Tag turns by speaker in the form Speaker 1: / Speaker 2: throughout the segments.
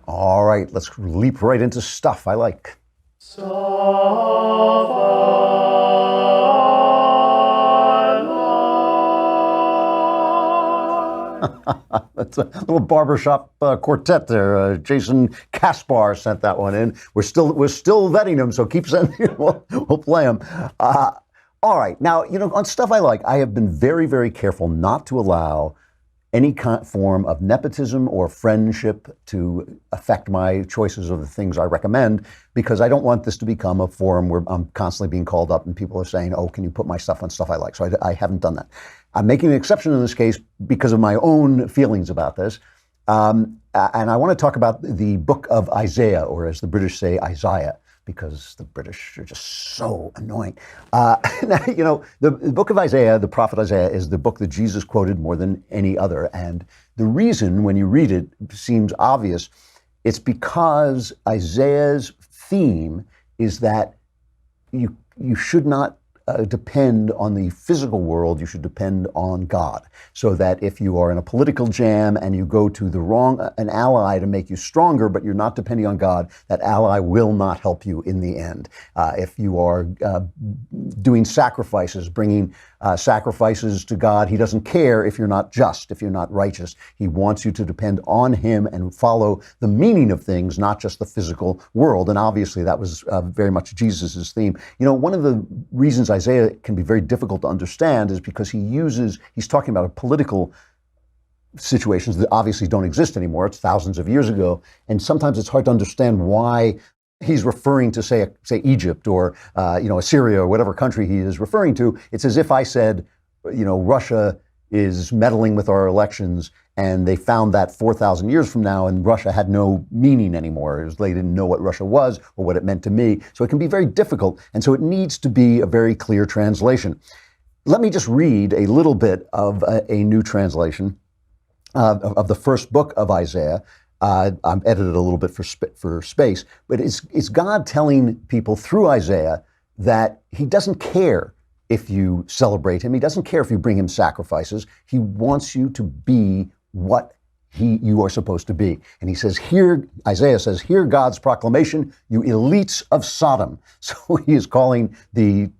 Speaker 1: All right, let's leap right into stuff I like. That's a little barbershop quartet there. Jason Kaspar sent that one in. We're still vetting them, so keep sending. We'll play them. All right, now on stuff I like, I have been very, very careful not to allow any form of nepotism or friendship to affect my choices of the things I recommend, because I don't want this to become a forum where I'm constantly being called up and people are saying, oh, can you put my stuff on stuff I like? So I haven't done that. I'm making an exception in this case because of my own feelings about this. And I want to talk about the book of Isaiah, or as the British say, Isaiah, because the British are just so annoying. Now, the book of Isaiah, the prophet Isaiah, is the book that Jesus quoted more than any other. And the reason, when you read it, seems obvious. It's because Isaiah's theme is that you should not depend on the physical world, you should depend on God. So that if you are in a political jam and you go to an ally to make you stronger, but you're not depending on God, that ally will not help you in the end. If you are doing sacrifices, bringing sacrifices to God, he doesn't care if you're not just, if you're not righteous. He wants you to depend on him and follow the meaning of things, not just the physical world. And obviously that was very much Jesus's theme. One of the reasons Isaiah can be very difficult to understand is because he's talking about a political situations that obviously don't exist anymore. It's thousands of years ago. And sometimes it's hard to understand why he's referring to, say Egypt or, Assyria or whatever country he is referring to. It's as if I said, Russia is meddling with our elections, and they found that 4,000 years from now, and Russia had no meaning anymore. They didn't know what Russia was or what it meant to me. So it can be very difficult. And so it needs to be a very clear translation. Let me just read a little bit of a new translation of the first book of Isaiah. I'm edited a little bit for space, but it's God telling people through Isaiah that he doesn't care if you celebrate him. He doesn't care if you bring him sacrifices. He wants you to be what you are supposed to be. And he says, Isaiah says, hear God's proclamation, you elites of Sodom. So he is calling the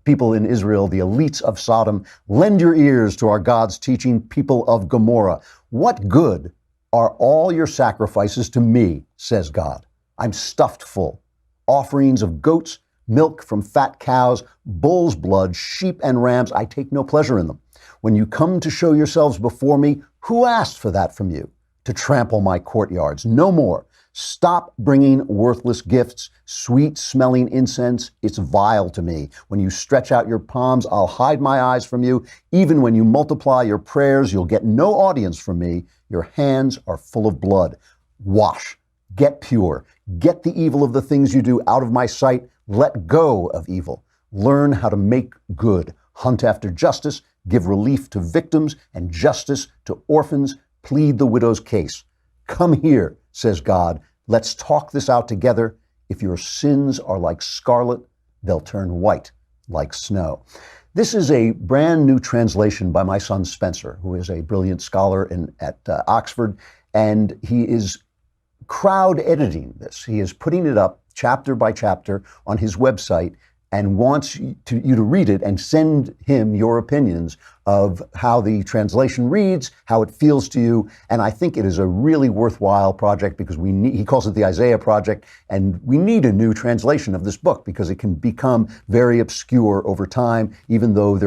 Speaker 1: people in Israel, the elites of Sodom, lend your ears to our God's teaching, people of Gomorrah. What good are all your sacrifices to me, says God? I'm stuffed full. Offerings of goats, milk from fat cows, bull's blood, sheep and rams, I take no pleasure in them. When you come to show yourselves before me, who asked for that from you? To trample my courtyards? No more. Stop bringing worthless gifts, sweet-smelling incense. It's vile to me. When you stretch out your palms, I'll hide my eyes from you. Even when you multiply your prayers, you'll get no audience from me. Your hands are full of blood. Wash. Get pure. Get the evil of the things you do out of my sight. Let go of evil. Learn how to make good. Hunt after justice. Give relief to victims and justice to orphans. Plead the widow's case. Come here, says God. Let's talk this out together. If your sins are like scarlet, they'll turn white like snow. This is a brand new translation by my son Spencer, who is a brilliant scholar at Oxford, and he is crowd editing this. He is putting it up chapter by chapter on his website and wants you to read it and send him your opinions of how the translation reads, how it feels to you. And I think it is a really worthwhile project because he calls it the Isaiah Project, and we need a new translation of this book because it can become very obscure over time, even though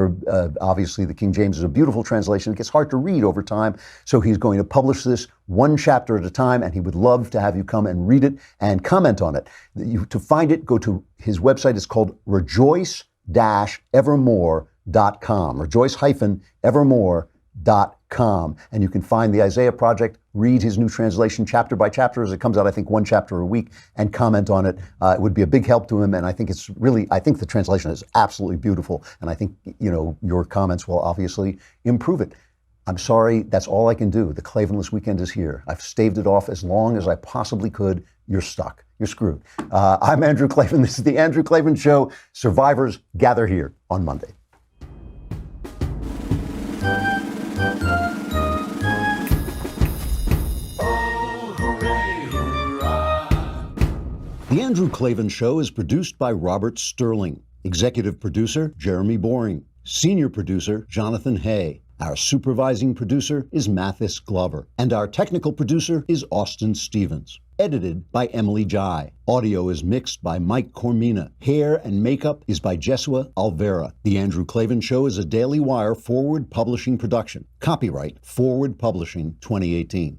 Speaker 1: obviously the King James is a beautiful translation. It gets hard to read over time. So he's going to publish this one chapter at a time, and he would love to have you come and read it and comment on it. To find it, go to his website. It's called rejoice-evermore.com. rejoice-evermore.com. And you can find the Isaiah Project, read his new translation chapter by chapter as it comes out, I think one chapter a week, and comment on it. It would be a big help to him. And I think I think the translation is absolutely beautiful. And I think, your comments will obviously improve it. I'm sorry, that's all I can do. The Klavanless weekend is here. I've staved it off as long as I possibly could. You're stuck. You're screwed. I'm Andrew Klavan. This is the Andrew Klavan Show. Survivors gather here on Monday.
Speaker 2: Oh, hooray,
Speaker 1: The Andrew Klavan Show is produced by Robert Sterling. Executive producer, Jeremy Boring. Senior producer, Jonathan Hay. Our supervising producer is Mathis Glover. And our technical producer is Austin Stevens. Edited by Emily Jai. Audio is mixed by Mike Cormina. Hair and makeup is by Jesua Alvera. The Andrew Klavan Show is a Daily Wire Forward Publishing production. Copyright Forward Publishing 2018.